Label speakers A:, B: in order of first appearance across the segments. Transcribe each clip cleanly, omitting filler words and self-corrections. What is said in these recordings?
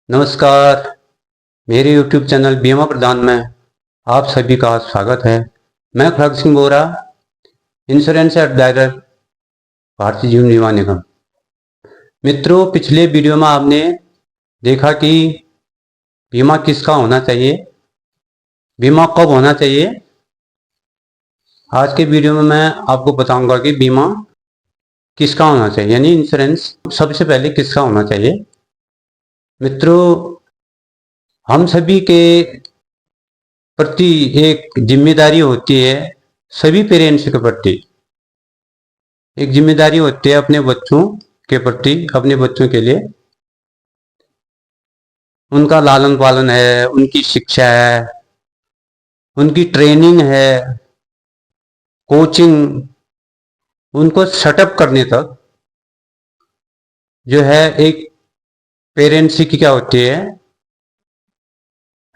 A: नमस्कार। मेरे YouTube channel बीमा प्रदान में आप सभी का स्वागत है। मैं खड़ग सिंह बोरा, इंश्योरेंस एडवाइजर, भारतीय जीवन बीमा निगम। मित्रों, पिछले वीडियो में आपने देखा कि बीमा किसका होना चाहिए, बीमा कब होना चाहिए। आज के वीडियो में मैं आपको बताऊंगा कि बीमा किसका होना चाहिए, यानी इंश्योरेंस सबसे पहले किसका होना चाहिए। मित्रों, हम सभी के प्रति एक जिम्मेदारी होती है, सभी पेरेंट्स के प्रति एक जिम्मेदारी होती है अपने बच्चों के प्रति, अपने बच्चों के लिए उनका लालन पालन है, उनकी शिक्षा है, उनकी ट्रेनिंग है, कोचिंग, उनको सेटअप करने तक जो है एक पेरेंट्स की क्या होती है,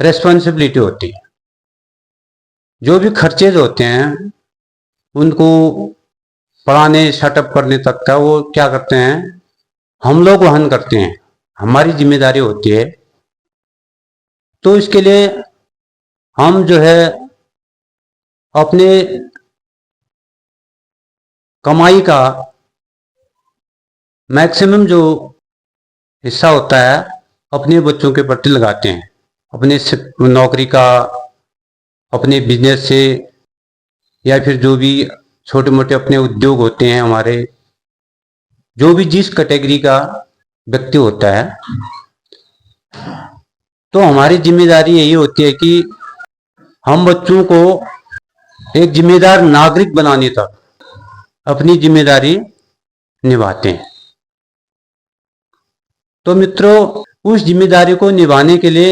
A: रेस्पॉन्सिबिलिटी होती है। जो भी खर्चे होते हैं उनको पढ़ाने सेटअप करने तक का वो क्या करते हैं, हम लोग वहन करते हैं, हमारी जिम्मेदारी होती है। तो इसके लिए हम जो है अपने कमाई का मैक्सिमम जो हिस्सा होता है अपने बच्चों के प्रति लगाते हैं, अपने नौकरी का, अपने बिजनेस से, या फिर जो भी छोटे मोटे अपने उद्योग होते हैं हमारे, जो भी जिस कैटेगरी का व्यक्ति होता है, तो हमारी जिम्मेदारी यही होती है कि हम बच्चों को एक जिम्मेदार नागरिक बनाने तक अपनी जिम्मेदारी निभाते हैं। तो मित्रों, उस जिम्मेदारी को निभाने के लिए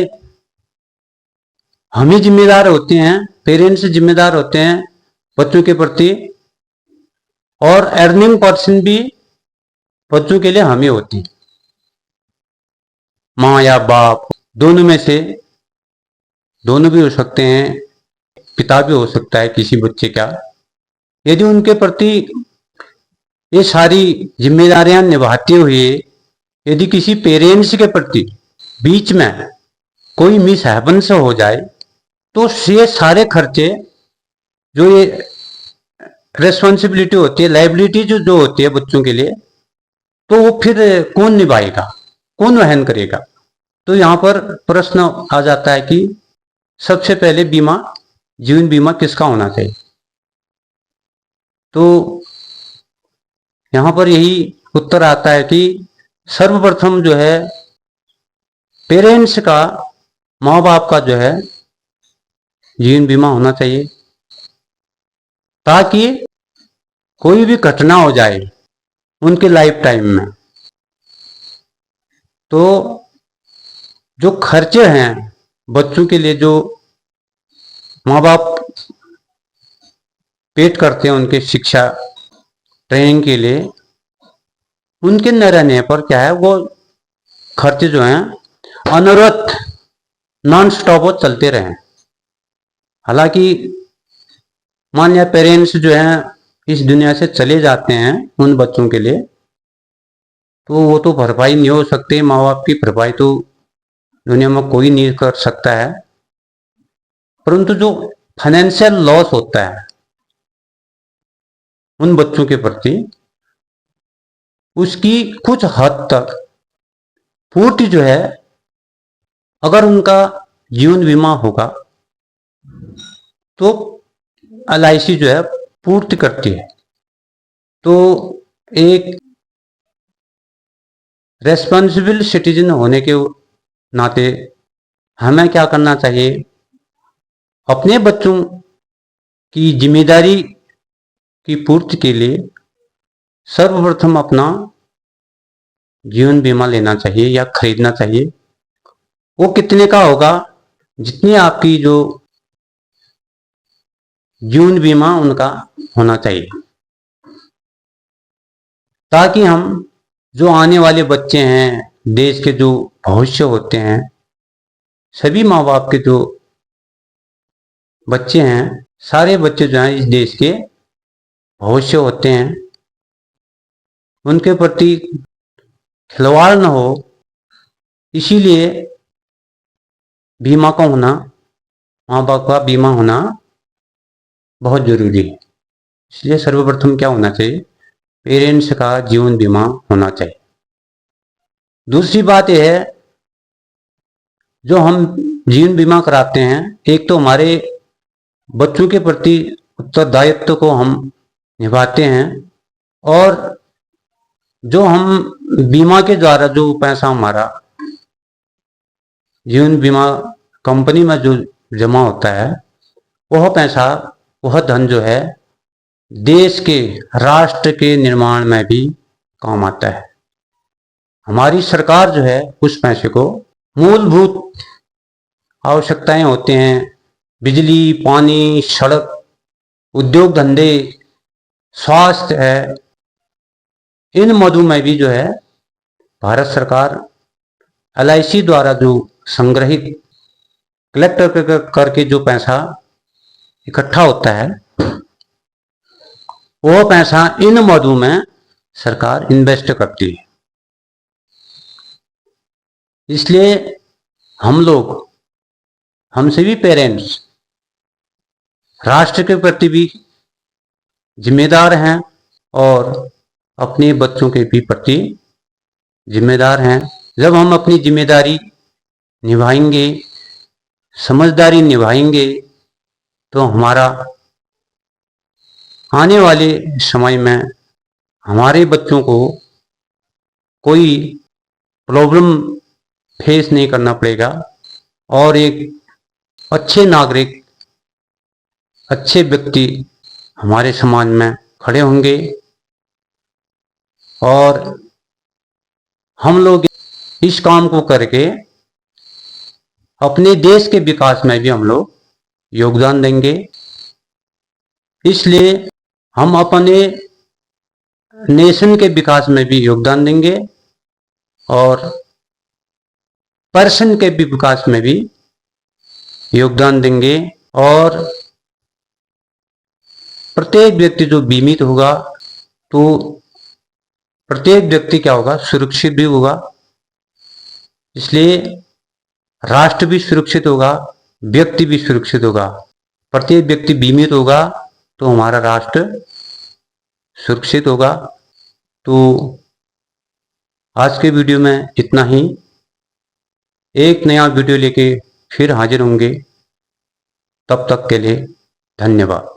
A: हम ही जिम्मेदार होते हैं, पेरेंट्स जिम्मेदार होते हैं बच्चों के प्रति, और अर्निंग पर्सन भी बच्चों के लिए हम ही होती हैं, माँ या बाप, दोनों में से, दोनों भी हो सकते हैं, पिता भी हो सकता है किसी बच्चे का। यदि उनके प्रति ये सारी जिम्मेदारियां निभाते हुए यदि किसी पेरेंट्स के प्रति बीच में कोई मिसहैपन्स हो जाए, तो ये सारे खर्चे, जो ये रेस्पॉन्सिबिलिटी होती है, लाइबिलिटी जो होती है बच्चों के लिए, तो वो फिर कौन निभाएगा, कौन वहन करेगा। तो यहां पर प्रश्न आ जाता है कि सबसे पहले बीमा, जीवन बीमा किसका होना चाहिए। तो यहां पर यही उत्तर आता है कि सर्वप्रथम जो है पेरेंट्स का, माँ बाप का जो है जीवन बीमा होना चाहिए, ताकि कोई भी घटना हो जाए उनके लाइफ टाइम में, तो जो खर्चे हैं बच्चों के लिए, जो माँ बाप पेड करते हैं उनके शिक्षा ट्रेनिंग के लिए, उनके न रहने पर क्या है, वो खर्चे जो हैं अनवरत नॉन स्टॉप वो चलते रहें। हालांकि मान लिया पेरेंट्स जो हैं इस दुनिया से चले जाते हैं उन बच्चों के लिए, तो वो तो भरपाई नहीं हो सकती, माँ बाप की भरपाई तो दुनिया में कोई नहीं कर सकता है, परंतु जो फाइनेंशियल लॉस होता है उन बच्चों के प्रति, उसकी कुछ हद तक पूर्ति जो है, अगर उनका जीवन बीमा होगा तो LIC जो है पूर्ति करती है। तो एक रेस्पॉन्सिबल सिटीजन होने के नाते हमें क्या करना चाहिए, अपने बच्चों की जिम्मेदारी की पूर्ति के लिए सर्वप्रथम अपना जीवन बीमा लेना चाहिए या खरीदना चाहिए। वो कितने का होगा, जितनी आपकी जो जीवन बीमा उनका होना चाहिए, ताकि हम जो आने वाले बच्चे हैं, देश के जो भविष्य होते हैं, सभी माँ बाप के जो बच्चे हैं, सारे बच्चे जो हैं इस देश के भविष्य होते हैं, उनके प्रति खिलवाड़ न हो, इसीलिए बीमा का होना, माँ बाप का बीमा होना बहुत जरूरी है। इसलिए सर्वप्रथम क्या होना चाहिए, पेरेंट्स का जीवन बीमा होना चाहिए। दूसरी बात यह है, जो हम जीवन बीमा कराते हैं, एक तो हमारे बच्चों के प्रति उत्तरदायित्व को हम निभाते हैं, और जो हम बीमा के द्वारा जो पैसा हमारा जीवन बीमा कंपनी में जो जमा होता है, वह पैसा, वह धन जो है देश के, राष्ट्र के निर्माण में भी काम आता है। हमारी सरकार जो है उस पैसे को मूलभूत आवश्यकताएं होते हैं, बिजली, पानी, सड़क, उद्योग धंधे, स्वास्थ्य है, इन मदों में भी जो है भारत सरकार LIC द्वारा जो संग्रहित कलेक्ट करके जो पैसा इकट्ठा होता है, वो पैसा इन मदों में सरकार इन्वेस्ट करती है। इसलिए हम लोग, हम सभी पेरेंट्स राष्ट्र के प्रति भी जिम्मेदार हैं और अपने बच्चों के भी प्रति जिम्मेदार हैं। जब हम अपनी जिम्मेदारी निभाएंगे, समझदारी निभाएंगे, तो हमारा आने वाले समय में हमारे बच्चों को कोई प्रॉब्लम फेस नहीं करना पड़ेगा, और एक अच्छे नागरिक, अच्छे व्यक्ति हमारे समाज में खड़े होंगे, और हम लोग इस काम को करके अपने देश के विकास में भी हम लोग योगदान देंगे। इसलिए हम अपने नेशन के विकास में भी योगदान देंगे, और पर्सन के भी विकास में भी योगदान देंगे, और प्रत्येक व्यक्ति जो बीमित होगा, तो प्रत्येक व्यक्ति क्या होगा, सुरक्षित भी होगा। इसलिए राष्ट्र भी सुरक्षित होगा, व्यक्ति भी सुरक्षित होगा। प्रत्येक व्यक्ति बीमित होगा तो हमारा राष्ट्र सुरक्षित होगा। तो आज के वीडियो में इतना ही। एक नया वीडियो लेके फिर हाजिर होंगे। तब तक के लिए धन्यवाद।